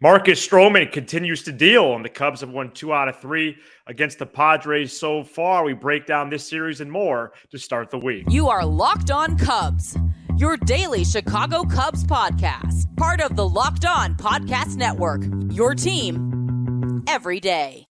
Marcus Stroman continues to deal, and the Cubs have won 2 out of 3 against the Padres so far. We break down this series and more to start the week. You are Locked On Cubs, your daily Chicago Cubs podcast, part of the Locked On Podcast Network, your team every day.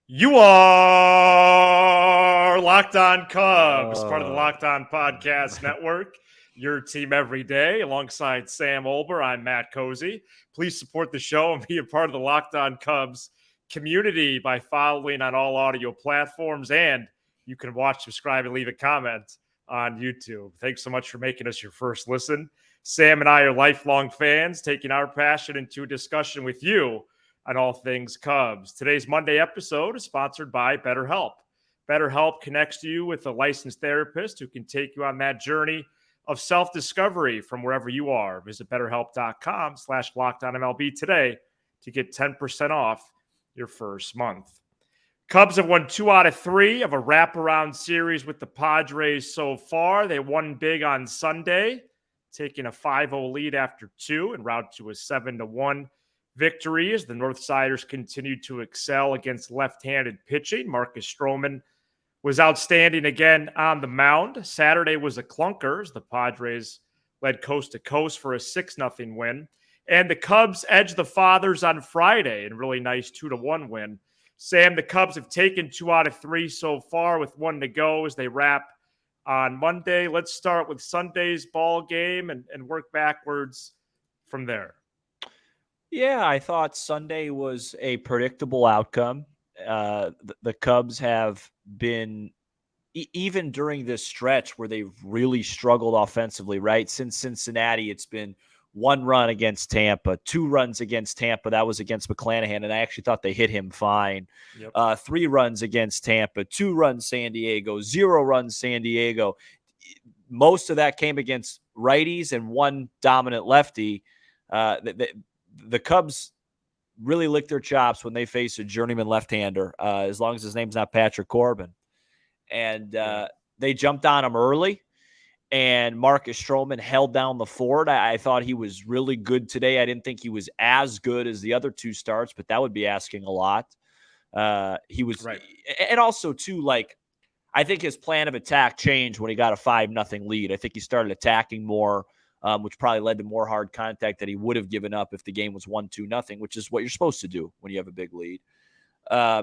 You are Locked On Cubs, part of the Locked On Podcast Network, your team every day. Alongside Sam Olber, I'm Matt Cozy. Please support the show and be a part of the Locked On Cubs community by following on all audio platforms. And you can watch, subscribe, and leave a comment on YouTube. Thanks so much for making us your first listen. Sam and I are lifelong fans, taking our passion into a discussion with you on all things Cubs. Today's Monday episode is sponsored by BetterHelp. BetterHelp connects you with a licensed therapist who can take you on that journey of self-discovery from wherever you are. Visit BetterHelp.com/LockedOnMLB today to get 10% off your first month. Cubs have won 2 out of 3 of a wraparound series with the Padres so far. They won big on Sunday, taking a 5-0 lead after 2 en route to a 7-1 victory as the Northsiders continued to excel against left-handed pitching. Marcus Stroman was outstanding again on the mound. Saturday was a clunker as the Padres led coast to coast for a 6-0 win. And the Cubs edged the Fathers on Friday in a really nice 2-1 win. Sam, the Cubs have taken 2 out of 3 so far with 1 to go as they wrap on Monday. Let's start with Sunday's ball game and work backwards from there. Yeah, I thought Sunday was a predictable outcome. The Cubs have been, even during this stretch where they've really struggled offensively, right? Since Cincinnati, it's been 1 run against Tampa, 2 runs against Tampa. That was against McClanahan, and I actually thought they hit him fine. Yep. 3 runs against Tampa, 2 runs San Diego, 0 runs San Diego. Most of that came against righties and 1 dominant lefty. The Cubs really lick their chops when they face a journeyman left-hander, as long as his name's not Patrick Corbin. And they jumped on him early, and Marcus Stroman held down the fort. I thought he was really good today. I didn't think he was as good as the other 2 starts, but that would be asking a lot. He was right. And also, too, like, I think his plan of attack changed when he got a 5-0 lead. I think he started attacking more, which probably led to more hard contact that he would have given up if the game was 1-2-0, which is what you're supposed to do when you have a big lead.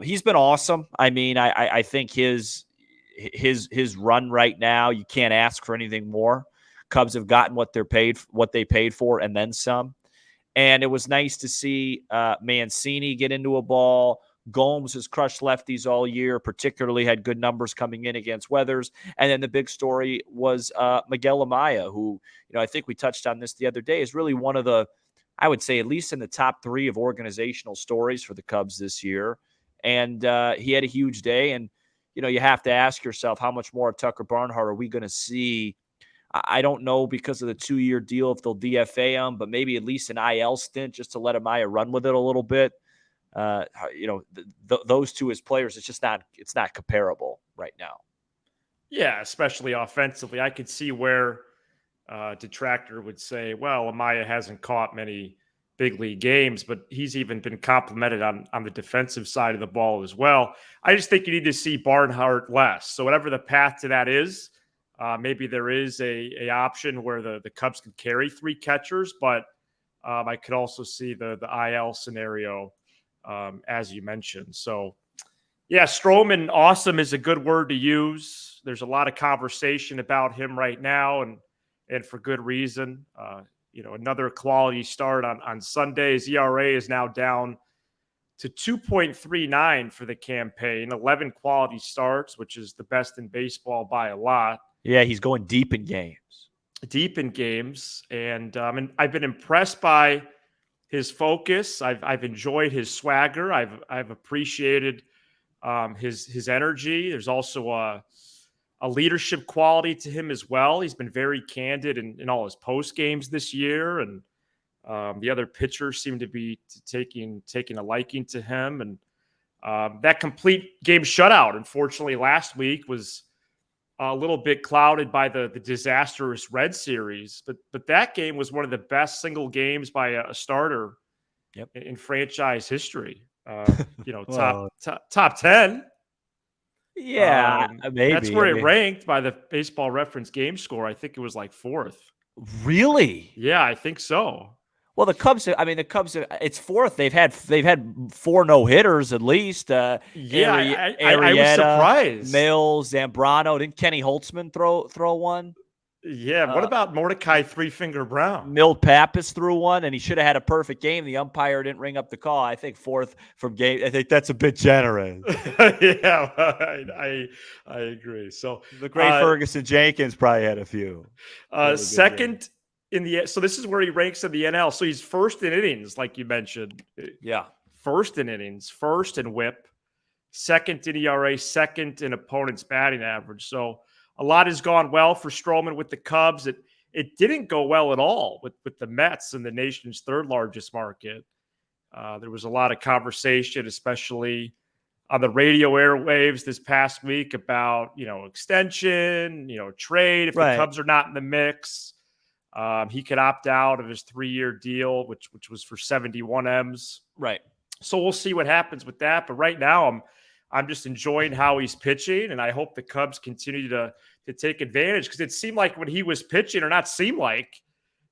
He's been awesome. I mean, I think his run right now, you can't ask for anything more. Cubs have gotten what they paid for, and then some. And it was nice to see Mancini get into a ball. Gomes has crushed lefties all year, particularly had good numbers coming in against Weathers. And then the big story was Miguel Amaya, who, I think we touched on this the other day, is really one of the, I would say, at least in the top 3 of organizational stories for the Cubs this year. And he had a huge day. And, you have to ask yourself, how much more of Tucker Barnhart are we going to see? I don't know, because of the 2-year deal, if they'll DFA him, but maybe at least an IL stint just to let Amaya run with it a little bit. Those 2 as players, it's not comparable right now. Yeah, especially offensively. I could see where detractor would say, well, Amaya hasn't caught many big league games, but he's even been complimented on the defensive side of the ball as well. I just think you need to see Barnhart less. So whatever the path to that is, maybe there is a option where the Cubs could carry 3 catchers, but I could also see the IL scenario, as you mentioned. So, yeah, Stroman, awesome is a good word to use. There's a lot of conversation about him right now, and for good reason. Another quality start on Sunday. His ERA is now down to 2.39 for the campaign. 11 quality starts, which is the best in baseball by a lot. Yeah, he's going deep in games. And I've been impressed by his focus. I've enjoyed his swagger. I've appreciated his energy. There's also a leadership quality to him as well. He's been very candid in all his post games this year, and The other pitchers seem to be taking a liking to him, and that complete game shutout, unfortunately, last week was a little bit clouded by the disastrous Red Series. But that game was one of the best single games by a starter Yep. in franchise history. Well, Top 10. yeah, That's maybe. where I it mean, ranked by the Baseball Reference game score. I think it was like fourth. really? Yeah, I think so. Well, the Cubs. I mean, the Cubs. It's fourth. They've had 4 no-hitters at least. Yeah, I was Arrieta, surprised. Mills, Zambrano. Didn't Kenny Holtzman throw one? Yeah, what about Mordecai Three Finger Brown? Milt Pappas threw one, and he should have had a perfect game. The umpire didn't ring up the call. I think fourth from game. I think that's a bit generous. Yeah, I agree. So The great Ferguson Jenkins probably had a few. Second so this is where he ranks in the NL. So he's first in innings, like you mentioned. Yeah. First in innings, first in WHIP, second in ERA, second in opponent's batting average. So a lot has gone well for Stroman with the Cubs. It didn't go well at all with the Mets in the nation's third largest market. There was a lot of conversation, especially on the radio airwaves this past week about, extension, trade. If the Cubs are not in the mix, he could opt out of his 3-year deal, which was for 71 M's. Right. So we'll see what happens with that. But right now, I'm just enjoying how he's pitching, and I hope the Cubs continue to take advantage, because it seemed like when he was pitching, or not seem like,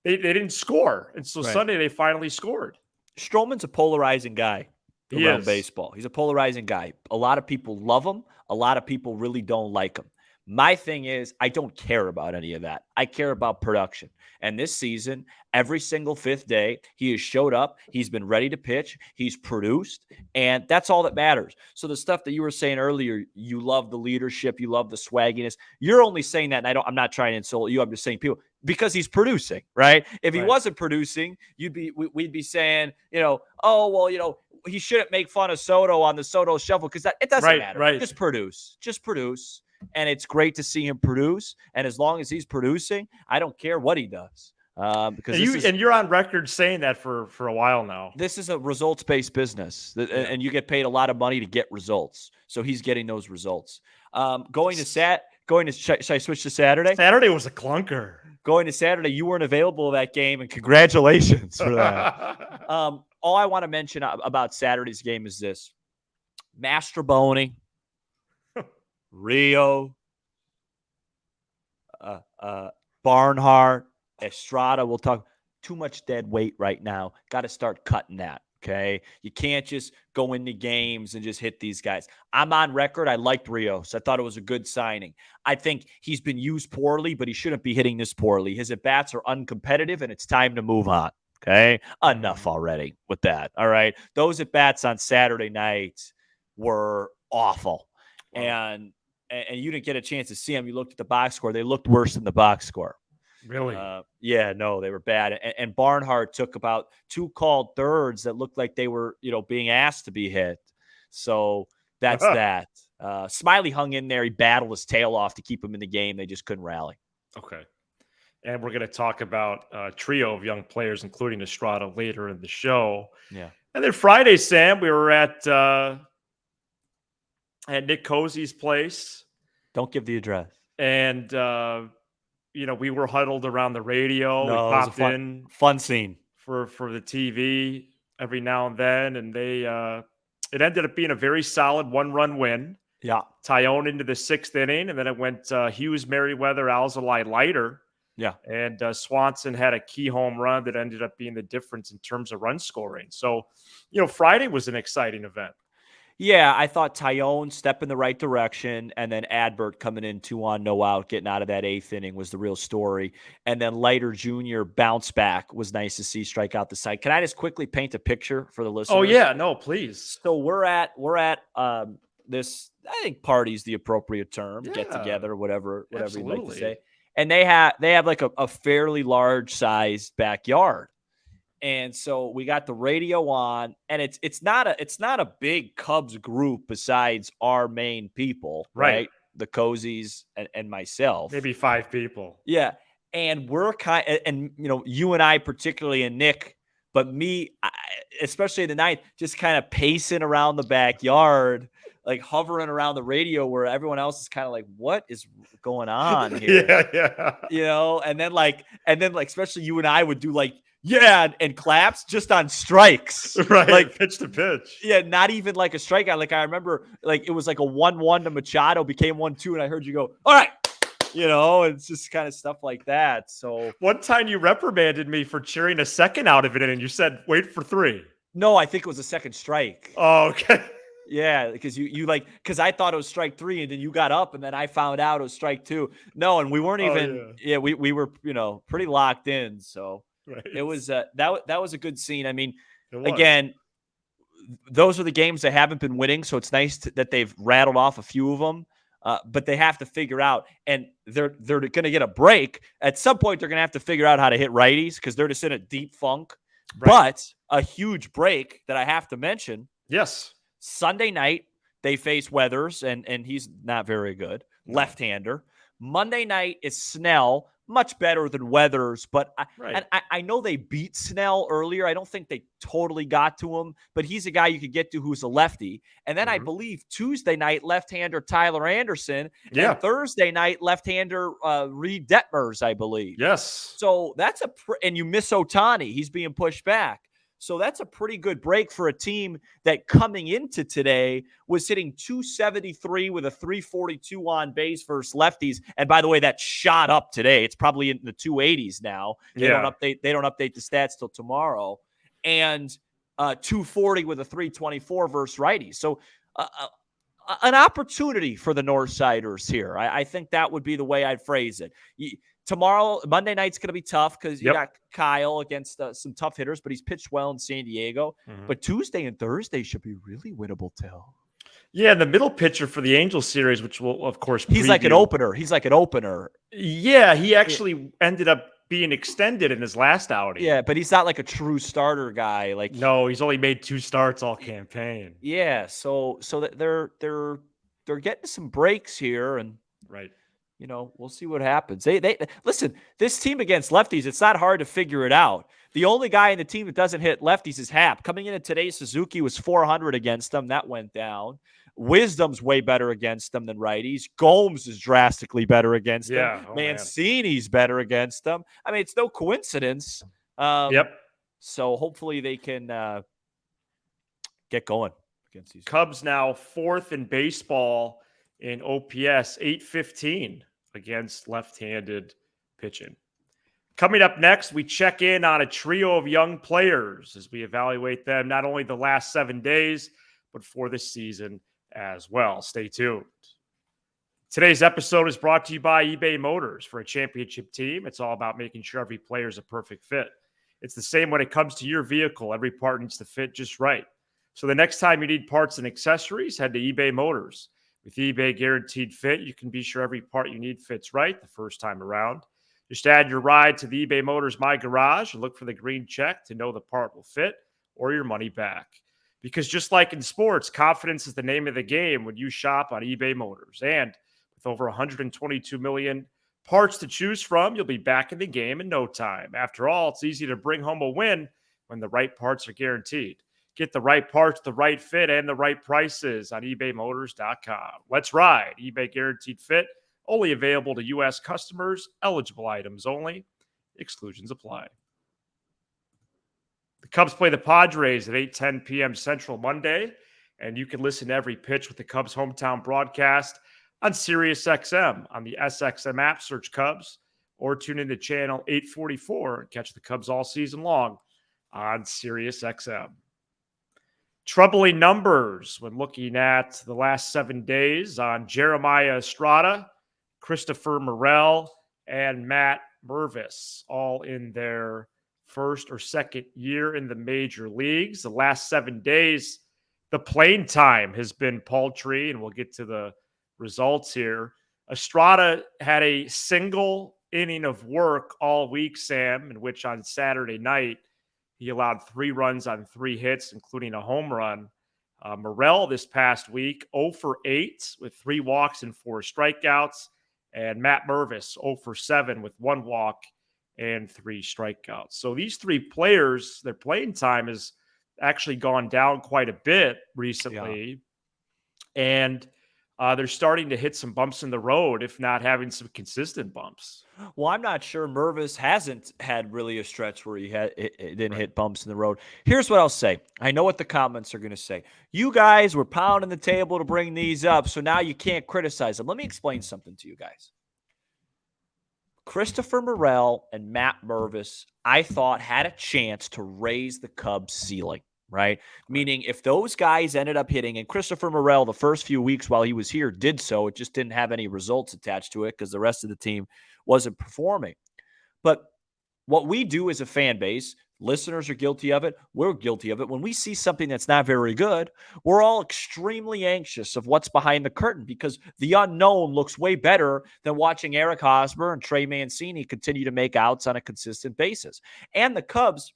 they didn't score. And so Sunday they finally scored. Stroman's a polarizing guy around baseball. He's a polarizing guy. A lot of people love him. A lot of people really don't like him. My thing is, I don't care about any of that. I care about production. And this season, every single fifth day, he has showed up. He's been ready to pitch. He's produced. And that's all that matters. So the stuff that you were saying earlier, you love the leadership, you love the swagginess. You're only saying that, and I'm not trying to insult you. I'm just saying people, because he's producing, right? If he wasn't producing, we'd be saying, oh, well, he shouldn't make fun of Soto on the Soto shuffle, because it doesn't matter. Right. Just produce. And it's great to see him produce. And as long as he's producing, I don't care what he does. Because you're on record saying that for a while now. This is a results-based business, and you get paid a lot of money to get results. So he's getting those results. Should I switch to Saturday? Saturday was a clunker. Going to Saturday, you weren't available to that game, and congratulations for that. All I want to mention about Saturday's game is this: Mastroboni, Rio, Barnhart, Estrada. We'll talk. Too much dead weight right now. Got to start cutting that. Okay, you can't just go into games and just hit these guys. I'm on record. I liked Rios. I thought it was a good signing. I think he's been used poorly, but he shouldn't be hitting this poorly. His at-bats are uncompetitive, and it's time to move on. Okay, enough already with that. All right, those at-bats on Saturday night were awful, and you didn't get a chance to see them. You looked at the box score. They looked worse than the box score. Really? Yeah, no, they were bad. And Barnhart took about 2 called thirds that looked like they were, being asked to be hit. So that's that. Smiley hung in there. He battled his tail off to keep him in the game. They just couldn't rally. Okay. And we're going to talk about a trio of young players, including Estrada, later in the show. Yeah. And then Friday, Sam, we were at Nick Cozy's place. Don't give the address. And, we were huddled around the radio. No, we popped in. Fun scene. For the TV every now and then. And it ended up being a very solid 1-run win. Yeah. Tyone into the 6th inning. And then it went Hughes, Merriweather, Alzolay, Leiter. Yeah. And Swanson had a key home run that ended up being the difference in terms of run scoring. So, Friday was an exciting event. Yeah, I thought Tyone step in the right direction, and then Adbert coming in 2 on, no out, getting out of that 8th inning was the real story. And then Leiter Jr. bounce back was nice to see, strike out the side. Can I just quickly paint a picture for the listeners? Oh yeah, no, please. So we're at this. I think party's the appropriate term. Yeah, get together, whatever you'd like to say. And they have like a fairly large sized backyard. And so we got the radio on, and it's not a big Cubs group besides our main people, right? The Cozys and myself. Maybe 5 people. Yeah. And we're you and I particularly, and Nick But especially in the ninth, just kind of pacing around the backyard, like hovering around the radio where everyone else is kind of like, what is going on here? Yeah. And then especially you and I would do like, yeah, and claps just on strikes. Right. Like pitch to pitch. Yeah, not even like a strikeout. Like I remember like it was like a 1-1 to Machado, became 1-2, and I heard you go, all right. It's just kind of stuff like that. So one time you reprimanded me for cheering a second out of it, and you said, wait for 3. No, I think it was a second strike. Oh, okay. Yeah, because because I thought it was strike 3, and then you got up, and then I found out it was strike 2. No, and we weren't even. Yeah, we were pretty locked in. So right. It was that was a good scene. I mean, It again, those are the games they haven't been winning, so it's nice that they've rattled off a few of them. But they have to figure out, and they're going to get a break at some point. They're going to have to figure out how to hit righties because they're just in a deep funk. Right. But a huge break that I have to mention. Yes. Sunday night they face Weathers, and he's not very good, left-hander. Monday night is Snell, much better than Weathers, but I know they beat Snell earlier. I don't think they totally got to him, but he's a guy you could get to who's a lefty. And then I believe Tuesday night, left-hander Tyler Anderson, and Thursday night, left-hander Reed Detmers, I believe. Yes. So that's and you miss Ohtani. He's being pushed back. So that's a pretty good break for a team that coming into today was hitting 273 with a 342 on base versus lefties. And by the way, that shot up today. It's probably in the 280s now. They don't update the stats till tomorrow. And 240 with a 324 versus righties. So an opportunity for the Northsiders here. I think that would be the way I'd phrase it. Tomorrow, Monday night's going to be tough because you got Kyle against some tough hitters, but he's pitched well in San Diego. But Tuesday and Thursday should be really winnable, too. Yeah, the middle pitcher for the Angels series, which will, of course, He's like an opener. Yeah, he actually ended up being extended in his last outing. Yeah, but he's not like a true starter guy. No, he's only made 2 starts all campaign. Yeah, so that they're getting some breaks here, and we'll see what happens. They listen, this team against lefties, it's not hard to figure it out. The only guy in the team that doesn't hit lefties is Happ. Coming into today, Suzuki was 400 against them. That went down. Wisdom's way better against them than righties. Gomes is drastically better against them. Mancini's better against them. I mean, it's no coincidence. So hopefully they can get going against these Cubs now 4th in baseball in OPS, 815 against left-handed pitching. Coming up next, we check in on a trio of young players as we evaluate them not only the last 7 days, but for this season as well. Stay tuned. Today's episode is brought to you by eBay Motors. For a championship team, it's all about making sure every player is a perfect fit. It's the same when it comes to your vehicle. Every part needs to fit just right. So the next time you need parts and accessories, head to eBay Motors. With eBay Guaranteed Fit, you can be sure every part you need fits right the first time around. Just add your ride to the eBay Motors My Garage and look for the green check to know the part will fit or your money back. Because just like in sports, confidence is the name of the game when you shop on eBay Motors. And with over 122 million parts to choose from, you'll be back in the game in no time. After all, it's easy to bring home a win when the right parts are guaranteed. Get the right parts, the right fit, and the right prices on ebaymotors.com. Let's ride. eBay Guaranteed Fit, only available to U.S. customers, eligible items only. Exclusions apply. The Cubs play the Padres at 8:10 p.m. Central Monday, and you can listen to every pitch with the Cubs hometown broadcast on SiriusXM on the SXM app. Search Cubs, or tune into channel 844 and catch the Cubs all season long on SiriusXM. Troubling numbers when looking at the last 7 days on Jeremiah Estrada, Christopher Morel, and Matt Mervis, all in their first or second year in the major leagues. The last 7 days, the playing time has been paltry, and we'll get to the results here. Estrada had a single inning of work all week, Sam, in which on Saturday night, he allowed 3 runs on 3 hits, including a home run. Morel this past week, 0 for 8 with 3 walks and 4 strikeouts. And Matt Mervis, 0 for 7 with 1 walk and 3 strikeouts. So these 3 players, their playing time has actually gone down quite a bit recently. And they're starting to hit some bumps in the road, if not having some consistent bumps. Well, I'm not sure. Mervis hasn't had really a stretch where it didn't hit bumps in the road. Here's what I'll say. I know what the comments are going to say. You guys were pounding the table to bring these up, so now you can't criticize them. Let me explain something to you guys. Christopher Morel and Matt Mervis, I thought, had a chance to raise the Cubs' ceiling, right? Meaning if those guys ended up hitting, and Christopher Morel, the first few weeks while he was here, did so. It just didn't have any results attached to it because the rest of the team wasn't performing. But what we do as a fan base, listeners are guilty of it. We're guilty of it. When we see something that's not very good, we're all extremely anxious of what's behind the curtain because the unknown looks way better than watching Eric Hosmer and Trey Mancini continue to make outs on a consistent basis. And the Cubs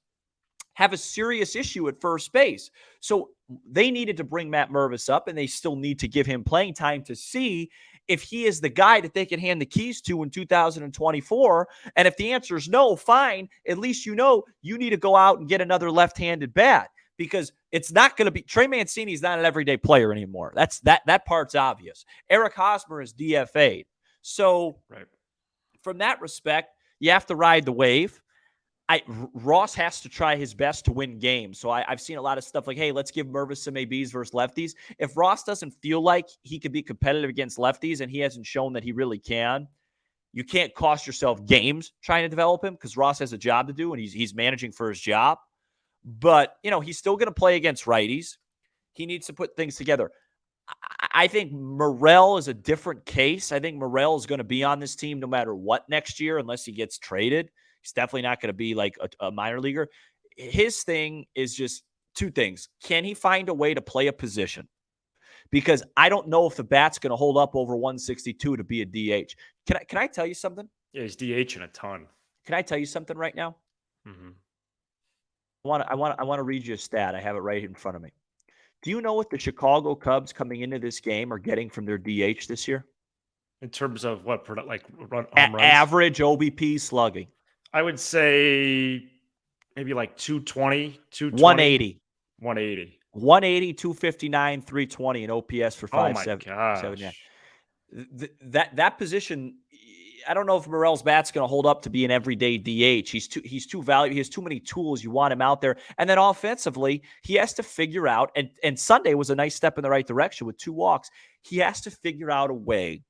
have a serious issue at first base. So they needed to bring Matt Mervis up, and they still need to give him playing time to see if he is the guy that they can hand the keys to in 2024. And if the answer is no, fine. At least you know you need to go out and get another left-handed bat because it's not going to be Trey Mancini is not an everyday player anymore. That part's obvious. Eric Hosmer is DFA'd. So from that respect, you have to ride the wave. Ross has to try his best to win games. So I've seen a lot of stuff like, hey, let's give Mervis some ABs versus lefties. If Ross doesn't feel like he could be competitive against lefties and he hasn't shown that he really can, you can't cost yourself games trying to develop him because Ross has a job to do and he's managing for his job. But, he's still going to play against righties. He needs to put things together. I think Morel is a different case. I think Morel is going to be on this team no matter what next year unless he gets traded. He's definitely not going to be like a minor leaguer. His thing is just 2 things. Can he find a way to play a position? Because I don't know if the bat's going to hold up over 162 to be a DH. Can I tell you something? Yeah, he's DHing a ton. Can I tell you something right now? Mm-hmm. I want to read you a stat. I have it right in front of me. Do you know what the Chicago Cubs coming into this game are getting from their DH this year? In terms of what, like runs? Average OBP slugging. I would say maybe like 220, 180. 180. 180, 259, 320, and OPS for 5.7. That position, I don't know if Morel's bat's going to hold up to be an everyday DH. He's too valuable. He has too many tools. You want him out there. And then offensively, he has to figure out, and Sunday was a nice step in the right direction with 2 walks. He has to figure out a way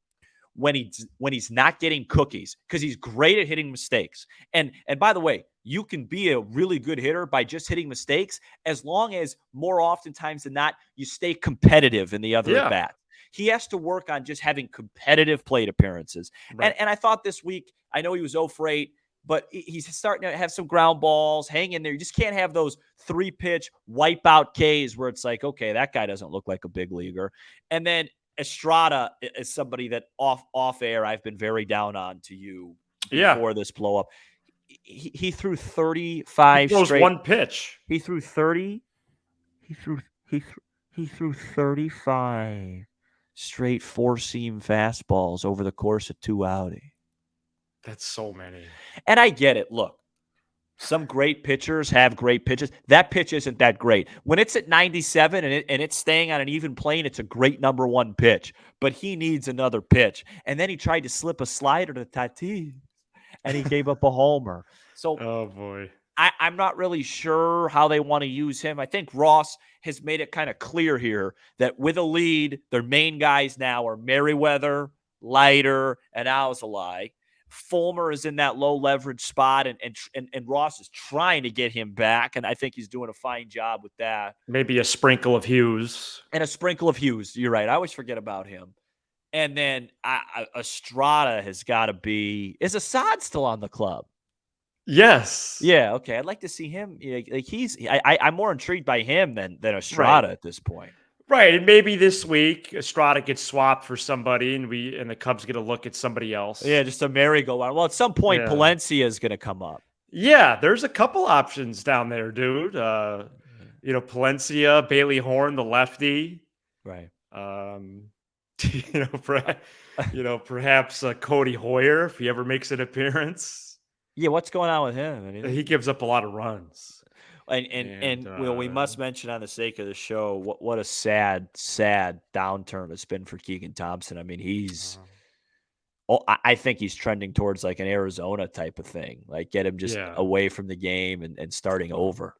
when he's not getting cookies because he's great at hitting mistakes. And by the way, you can be a really good hitter by just hitting mistakes as long as more oftentimes than not, you stay competitive in the other at bat. He has to work on just having competitive plate appearances. Right. And I thought this week, I know he was 0 for 8, but he's starting to have some ground balls, hang in there. You just can't have those 3-pitch wipeout Ks where it's like, okay, that guy doesn't look like a big leaguer. And then Estrada is somebody that off air I've been very down on to you before this blow up. He threw 35 straight. One pitch. He threw 30. He threw 35 straight 4-seam fastballs over the course of 2 outings. That's so many. And I get it. Look, some great pitchers have great pitches. That pitch isn't that great. When it's at 97 and it's staying on an even plane, it's a great number 1 pitch. But he needs another pitch. And then he tried to slip a slider to Tatis, and he gave up a homer. So, oh boy, I'm not really sure how they want to use him. I think Ross has made it kind of clear here that with a lead, their main guys now are Merriweather, Leiter, and Alzolay. Fulmer is in that low leverage spot, and Ross is trying to get him back, and I think he's doing a fine job with that. Maybe a sprinkle of Hughes. And a sprinkle of Hughes. You're right. I always forget about him. And then Estrada has got to be – is Assad still on the club? Yes. Yeah, okay. I'd like to see him. Like I'm more intrigued by him than Estrada at this point. Right, and maybe this week Estrada gets swapped for somebody, and the Cubs get a look at somebody else. Yeah, just a merry-go-round. Well, at some point, Palencia is going to come up. Yeah, there's a couple options down there, dude. Palencia, Bailey Horn, the lefty. Right. Perhaps Cody Hoyer if he ever makes an appearance. Yeah, what's going on with him? Anything? He gives up a lot of runs. And well, we must mention on the sake of the show what a sad downturn it's been for Keegan Thompson. I mean, he's I think he's trending towards like an Arizona type of thing, like get him just away from the game and starting over.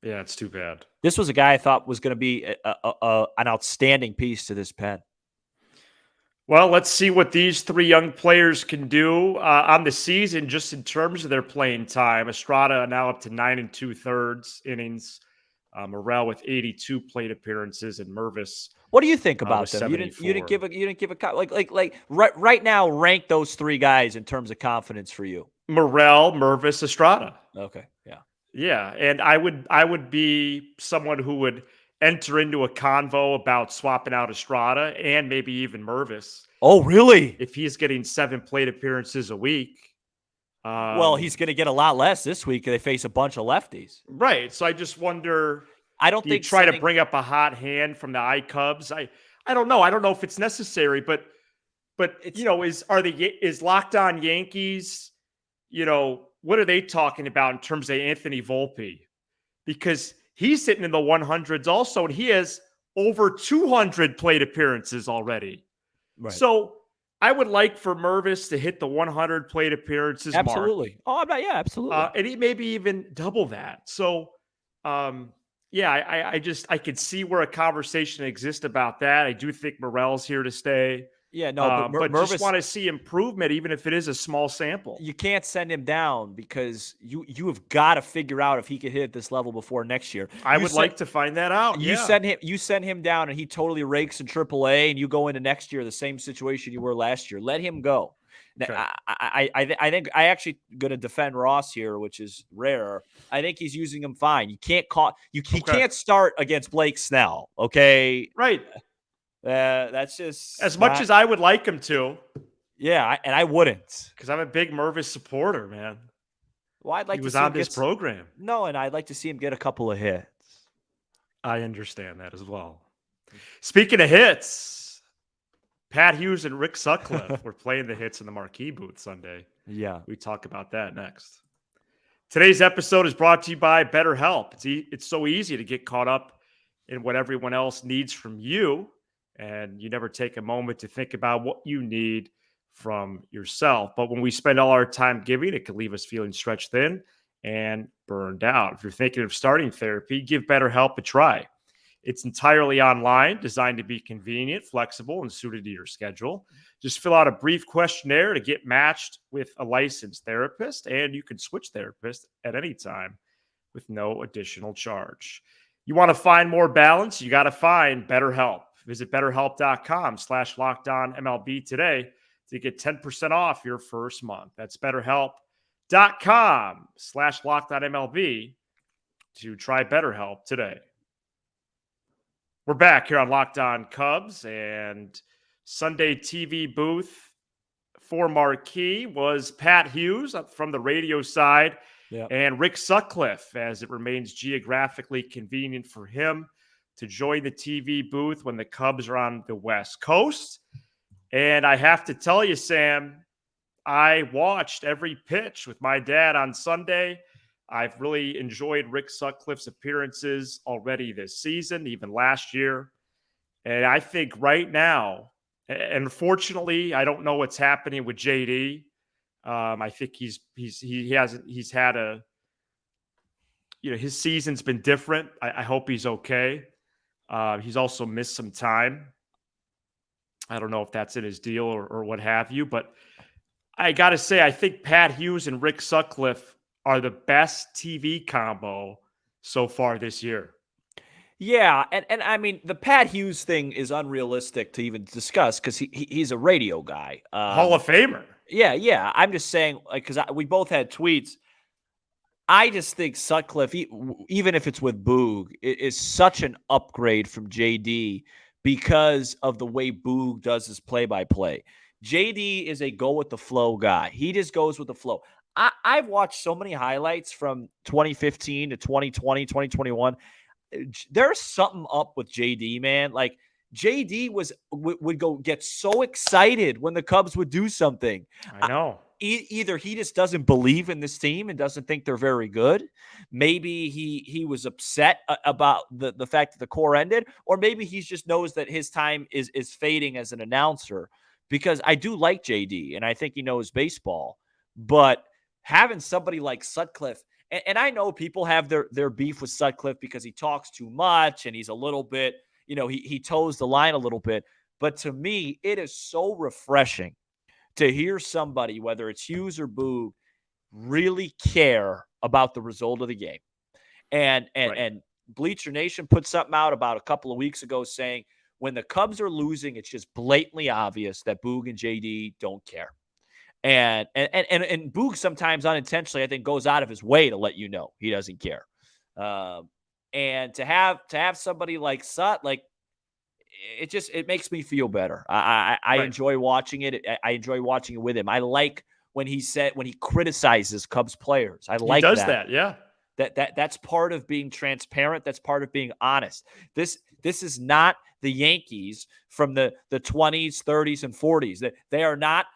Yeah, it's too bad. This was a guy I thought was going to be an outstanding piece to this pen. Well, let's see what these three young players can do on the season, just in terms of their playing time. Estrada now up to 9 2/3 innings. Morel with 82 plate appearances, and Mervis. What do you think about them? 74. You didn't give a like right now. Rank those three guys in terms of confidence for you. Morel, Mervis, Estrada. Okay, yeah. Yeah, and I would be someone who would enter into a convo about swapping out Estrada and maybe even Mervis. Oh, really? If he's getting 7 plate appearances a week. Well, he's going to get a lot less this week. They face a bunch of lefties. Right. So I just wonder. I don't think try to bring up a hot hand from the iCubs. I don't know. I don't know if it's necessary, but it's, is Locked On Yankees? What are they talking about in terms of Anthony Volpe? Because he's sitting in the 100s also, and he has over 200 plate appearances already. Right. So I would like for Mervis to hit the 100 plate appearances absolutely. mark. Absolutely. And he maybe even double that. So, I could see where a conversation exists about that. I do think Morel's here to stay. Yeah, no, but Mervis, just want to see improvement, even if it is a small sample. You can't send him down because you have got to figure out if he could hit at this level before next year. I would like to find that out. You send him down, and he totally rakes in AAA, and you go into next year the same situation you were last year. Let him go. Okay. I think I actually going to defend Ross here, which is rare. I think he's using him fine. You can't can't start against Blake Snell. Okay, right. That's just as much as I would like him to. Yeah, and I wouldn't, because I'm a big Mervis supporter, man. Well, I'd like he to was see on him this program. No, and I'd like to see him get a couple of hits. I understand that as well. Speaking of hits, Pat Hughes and Rick Sutcliffe were playing the hits in the marquee booth Sunday. Yeah, we talk about that next. Today's episode is brought to you by BetterHelp. It's so easy to get caught up in what everyone else needs from you, and you never take a moment to think about what you need from yourself. But when we spend all our time giving, it can leave us feeling stretched thin and burned out. If you're thinking of starting therapy, give BetterHelp a try. It's entirely online, designed to be convenient, flexible, and suited to your schedule. Just fill out a brief questionnaire to get matched with a licensed therapist, and you can switch therapists at any time with no additional charge. You want to find more balance? You got to find BetterHelp. Visit BetterHelp.com/LockedOnMLB today to get 10% off your first month. That's BetterHelp.com/LockedOnMLB to try BetterHelp today. We're back here on Locked On Cubs, and Sunday TV booth for marquee was Pat Hughes from the radio side and Rick Sutcliffe, as it remains geographically convenient for him to join the TV booth when the Cubs are on the West Coast. And I have to tell you, Sam, I watched every pitch with my dad on Sunday. I've really enjoyed Rick Sutcliffe's appearances already this season, even last year. And I think right now, and unfortunately, I don't know what's happening with JD. I think he's had a, his season's been different. I hope he's okay. He's also missed some time. I don't know if that's in his deal or what have you, but I got to say, I think Pat Hughes and Rick Sutcliffe are the best TV combo so far this year. Yeah, and I mean, the Pat Hughes thing is unrealistic to even discuss because he's a radio guy. Hall of Famer. Yeah. I'm just saying, like, because we both had tweets. I just think Sutcliffe, even if it's with Boog, is such an upgrade from JD because of the way Boog does his play-by-play. JD is a go-with-the-flow guy. He just goes with the flow. I've watched so many highlights from 2015 to 2020, 2021. There's something up with JD, man. Like, JD would go get so excited when the Cubs would do something. I know. either he just doesn't believe in this team and doesn't think they're very good. Maybe he was upset about the fact that the core ended, or maybe he just knows that his time is fading as an announcer. Because I do like JD and I think he knows baseball, but having somebody like Sutcliffe, and I know people have their beef with Sutcliffe because he talks too much and he's a little bit, he toes the line a little bit. But to me, it is so refreshing to hear somebody, whether it's Hughes or Boog, really care about the result of the game. And Bleacher Nation put something out about a couple of weeks ago saying when the Cubs are losing, it's just blatantly obvious that Boog and JD don't care. And Boog sometimes unintentionally, I think, goes out of his way to let you know he doesn't care. And to have somebody like Sut, like, it makes me feel better. I enjoy watching it. I enjoy watching it with him. I like when he criticizes Cubs players. I like he does that. Yeah. That's part of being transparent. That's part of being honest. This is not the Yankees from the 20s, 30s, and 40s. They are not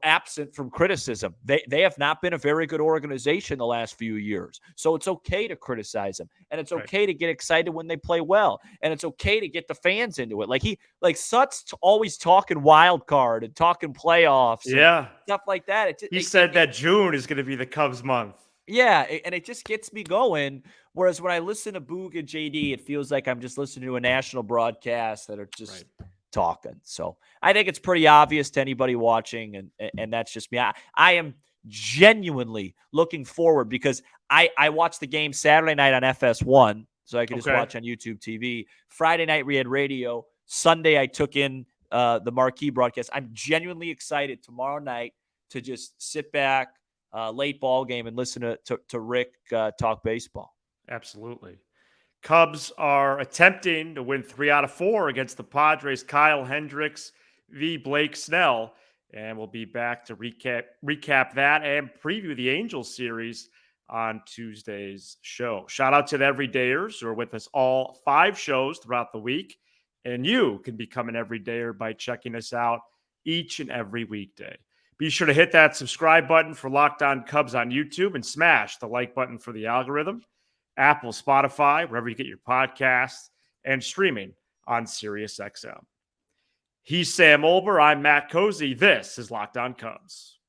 absent from criticism. They have not been a very good organization the last few years. So it's okay to criticize them, and it's okay to get excited when they play well, and it's okay to get the fans into it. Like Sut's always talking wild card and talking playoffs, and stuff like that. He said that June is going to be the Cubs month. Yeah, and it just gets me going. Whereas when I listen to Boog and JD, it feels like I'm just listening to a national broadcast that are just talking. So I think it's pretty obvious to anybody watching, and that's just me. I am genuinely looking forward because I watched the game Saturday night on FS1, so I could just watch on YouTube TV. Friday night we had radio. Sunday I took in the marquee broadcast. I'm genuinely excited tomorrow night to just sit back, late ball game, and listen to Rick talk baseball. Absolutely. Cubs are attempting to win 3 out of 4 against the Padres. Kyle Hendricks v. Blake Snell. And we'll be back to recap that and preview the Angels series on Tuesday's show. Shout out to the everydayers who are with us all 5 shows throughout the week. And you can become an everydayer by checking us out each and every weekday. Be sure to hit that subscribe button for Locked On Cubs on YouTube and smash the like button for the algorithm. Apple, Spotify, wherever you get your podcasts, and streaming on SiriusXM. He's Sam Olber. I'm Matt Cozy. This is Locked On Cubs.